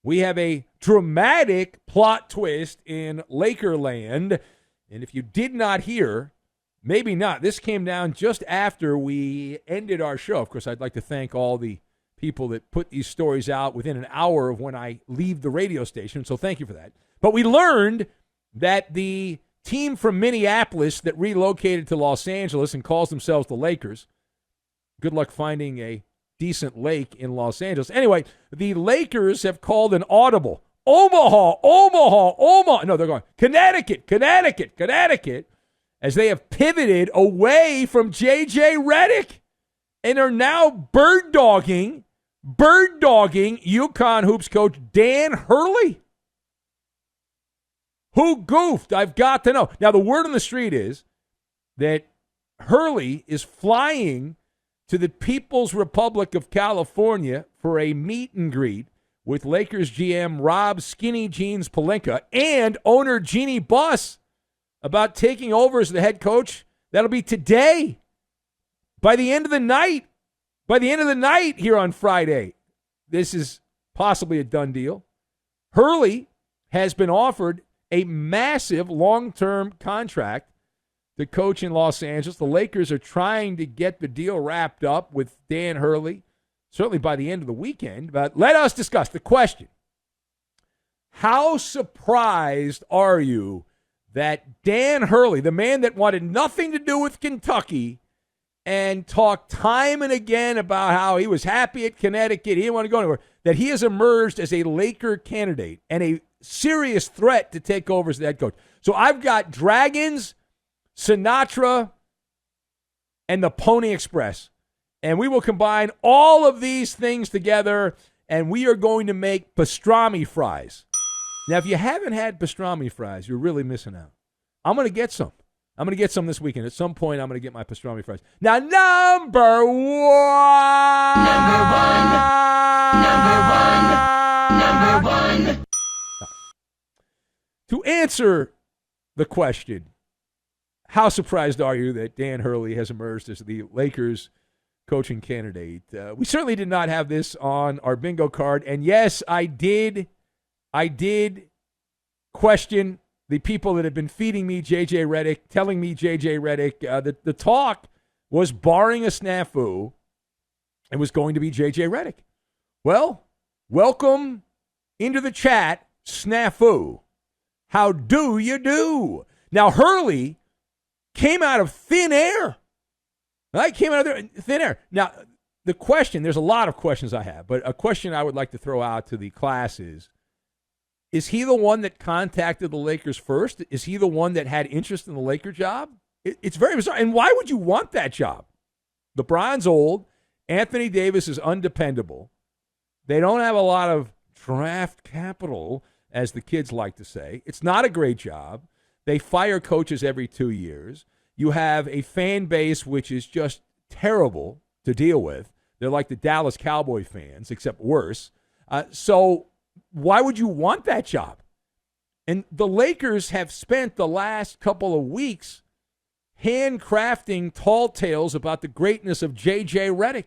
we have a dramatic plot twist in Lakerland. And if you did not hear, maybe not, this came down just after we ended our show. Of course, I'd like to thank all the people that put these stories out within an hour of when I leave the radio station, so thank you for that. But we learned that the team from Minneapolis that relocated to Los Angeles and calls themselves the Lakers, good luck finding a decent lake in Los Angeles. Anyway, the Lakers have called an audible. Omaha. No, they're going Connecticut, as they have pivoted away from JJ Redick and are now bird dogging UConn hoops coach Dan Hurley. Who goofed? I've got to know. Now, the word on the street is that Hurley is flying to the People's Republic of California for a meet and greet with Lakers GM Rob Skinny Jeans Pelinka and owner Jeannie Buss about taking over as the head coach. That'll be today. By the end of the night here on Friday, this is possibly a done deal. Hurley has been offered a massive long-term contract to coach in Los Angeles. The Lakers are trying to get the deal wrapped up with Dan Hurley, certainly by the end of the weekend. But let us discuss the question. How surprised are you that Dan Hurley, the man that wanted nothing to do with Kentucky and talked time and again about how he was happy at Connecticut, he didn't want to go anywhere, that he has emerged as a Laker candidate and a serious threat to take over as the head coach? So I've got Dragons, Sinatra, and the Pony Express. And we will combine all of these things together, and we are going to make pastrami fries. Now, if you haven't had pastrami fries, you're really missing out. I'm going to get some. I'm going to get some this weekend. At some point, I'm going to get my pastrami fries. Now, number one. To answer the question, how surprised are you that Dan Hurley has emerged as the Lakers coaching candidate? We certainly did not have this on our bingo card. And yes, I did question the people that have been feeding me JJ Redick, telling me JJ Redick. The talk was, barring a snafu, it was going to be JJ Redick. Well, welcome into the chat, snafu. How do you do? Now, Hurley came out of thin air. Right? Came out of thin air. Now, the question, there's a lot of questions I have, but a question I would like to throw out to the class is he the one that contacted the Lakers first? Is he the one that had interest in the Laker job? It's very bizarre. And why would you want that job? LeBron's old. Anthony Davis is undependable. They don't have a lot of draft capital, as the kids like to say. It's not a great job. They fire coaches every 2 years. You have a fan base which is just terrible to deal with. They're like the Dallas Cowboy fans, except worse. So why would you want that job? And the Lakers have spent the last couple of weeks handcrafting tall tales about the greatness of JJ Redick,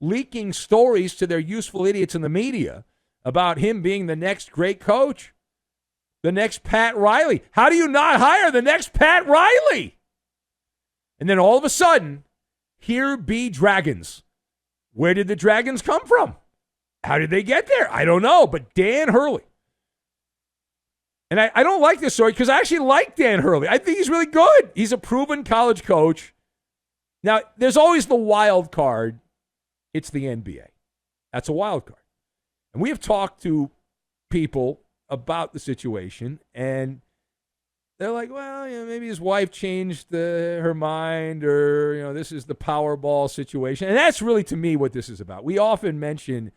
leaking stories to their useful idiots in the media about him being the next great coach, the next Pat Riley. How do you not hire the next Pat Riley? And then all of a sudden, here be Dragons. Where did the Dragons come from? How did they get there? I don't know, but Dan Hurley. And I don't like this story because I actually like Dan Hurley. I think he's really good. He's a proven college coach. Now, there's always the wild card. It's the NBA. That's a wild card. And we have talked to people about the situation, and they're like, well, maybe his wife changed her mind, or, this is the Powerball situation. And that's really, to me, what this is about. We often mention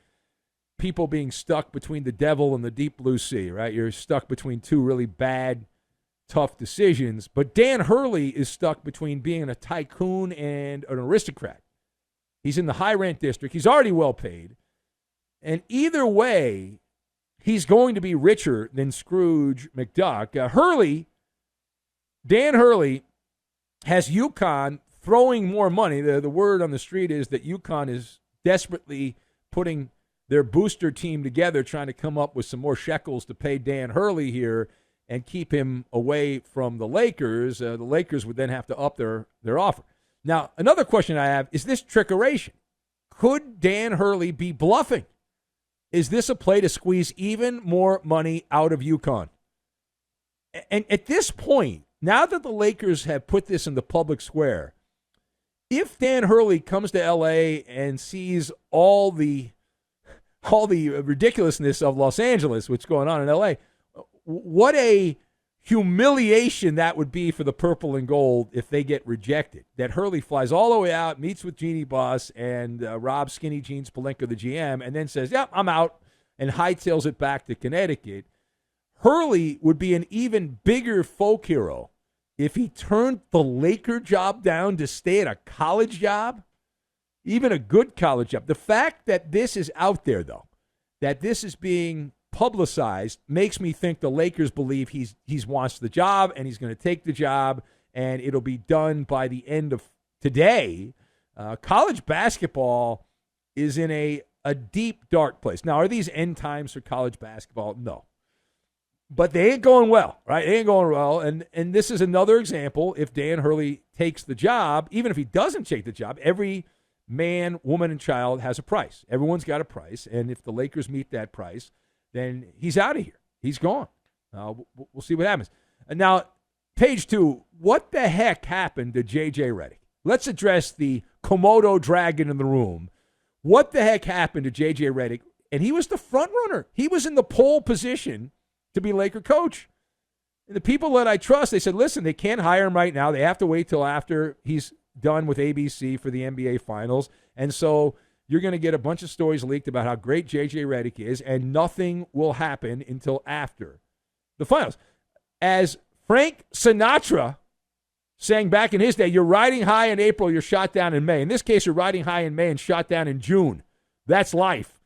people being stuck between the devil and the deep blue sea, right? You're stuck between two really bad, tough decisions. But Dan Hurley is stuck between being a tycoon and an aristocrat. He's in the high-rent district. He's already well paid. And either way, he's going to be richer than Scrooge McDuck. Dan Hurley has UConn throwing more money. The word on the street is that UConn is desperately putting their booster team together, trying to come up with some more shekels to pay Dan Hurley here and keep him away from the Lakers. The Lakers would then have to up their offer. Now, another question I have, is this trickeration? Could Dan Hurley be bluffing? Is this a play to squeeze even more money out of UConn? And at this point, now that the Lakers have put this in the public square, if Dan Hurley comes to L.A. and sees all the ridiculousness of Los Angeles, what's going on in L.A., what a humiliation that would be for the purple and gold if they get rejected. That Hurley flies all the way out, meets with Jeannie Buss and Rob Skinny Jeans Pelinka, the GM, and then says, yep, I'm out, and hightails it back to Connecticut. Hurley would be an even bigger folk hero if he turned the Laker job down to stay at a college job, even a good college job. The fact that this is out there, though, that this is being publicized, makes me think the Lakers believe he's wants the job and he's going to take the job, and it'll be done by the end of today. College basketball is in a deep, dark place. Now, are these end times for college basketball? No. But they ain't going well, right? They ain't going well. And this is another example. If Dan Hurley takes the job, even if he doesn't take the job, every man, woman, and child has a price. Everyone's got a price. And if the Lakers meet that price, then he's out of here. He's gone. We'll see what happens. And now, page 2, what the heck happened to JJ Redick? Let's address the Komodo dragon in the room. What the heck happened to JJ Redick? And he was the front runner. He was in the pole position to be Laker coach. And the people that I trust, they said, listen, they can't hire him right now. They have to wait till after he's done with ABC for the NBA Finals. And so you're going to get a bunch of stories leaked about how great JJ Redick is, and nothing will happen until after the finals. As Frank Sinatra sang back in his day, you're riding high in April, you're shot down in May. In this case, you're riding high in May and shot down in June. That's life.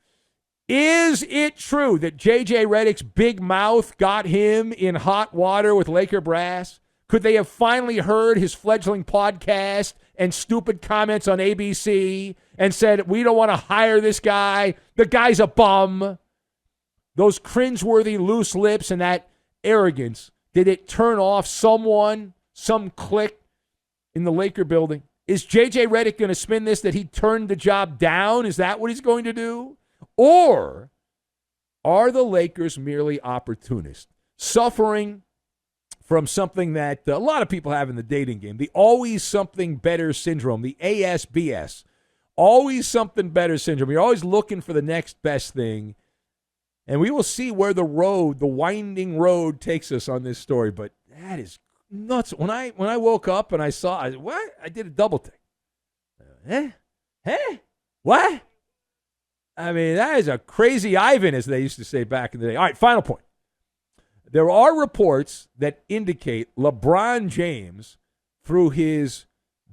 Is it true that JJ Redick's big mouth got him in hot water with Laker brass? Could they have finally heard his fledgling podcast and stupid comments on ABC and said, we don't want to hire this guy, the guy's a bum? Those cringeworthy loose lips and that arrogance, did it turn off someone, some clique in the Laker building? Is JJ Redick going to spin this that he turned the job down? Is that what he's going to do? Or are the Lakers merely opportunists, suffering from something that a lot of people have in the dating game, the always something better syndrome, the ASBS, always something better syndrome. You're always looking for the next best thing. And we will see where the winding road takes us on this story. But that is nuts. When I woke up and I saw, what? I did a double take. What? I mean, that is a crazy Ivan, as they used to say back in the day. All right, final point. There are reports that indicate LeBron James, through his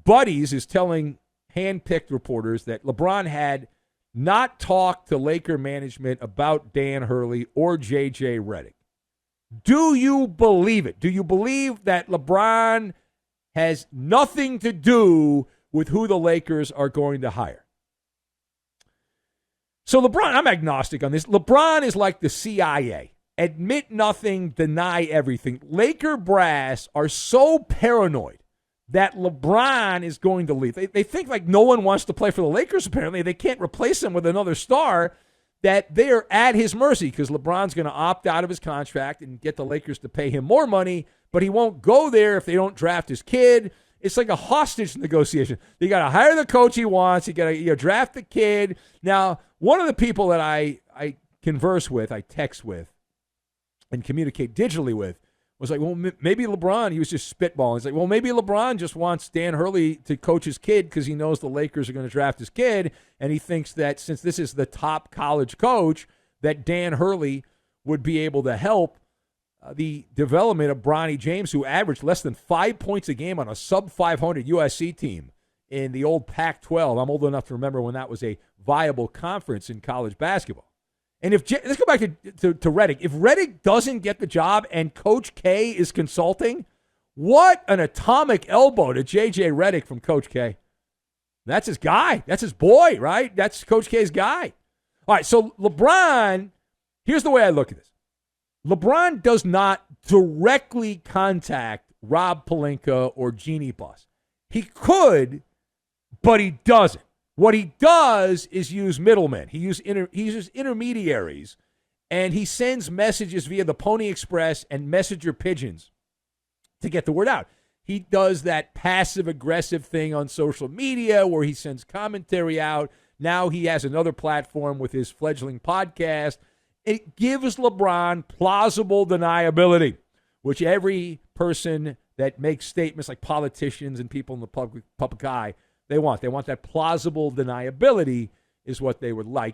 buddies, is telling hand-picked reporters that LeBron had not talked to Laker management about Dan Hurley or JJ Redick. Do you believe it? Do you believe that LeBron has nothing to do with who the Lakers are going to hire? So LeBron, I'm agnostic on this. LeBron is like the CIA. Admit nothing, deny everything. Laker brass are so paranoid that LeBron is going to leave. They think like no one wants to play for the Lakers, apparently. They can't replace him with another star, that they're at his mercy because LeBron's going to opt out of his contract and get the Lakers to pay him more money, but he won't go there if they don't draft his kid. It's like a hostage negotiation. You got to hire the coach he wants. You got to draft the kid. Now, one of the people that I converse with, I text with, and communicate digitally with, was like, well, maybe LeBron, he was just spitballing. He's like, well, maybe LeBron just wants Dan Hurley to coach his kid because he knows the Lakers are going to draft his kid, and he thinks that since this is the top college coach, that Dan Hurley would be able to help the development of Bronny James, who averaged less than 5 points a game on a sub-500 USC team in the old Pac-12. I'm old enough to remember when that was a viable conference in college basketball. And let's go back to Redick. If Redick doesn't get the job and Coach K is consulting, what an atomic elbow to JJ Redick from Coach K. That's his guy. That's his boy, right? That's Coach K's guy. All right, so LeBron, here's the way I look at this. LeBron does not directly contact Rob Pelinka or Jeannie Buss. He could, but he doesn't. What he does is use middlemen. He uses intermediaries, and he sends messages via the Pony Express and messenger pigeons to get the word out. He does that passive-aggressive thing on social media where he sends commentary out. Now he has another platform with his fledgling podcast. It gives LeBron plausible deniability, which every person that makes statements like politicians and people in the public eye, they want. They want that plausible deniability is what they would like.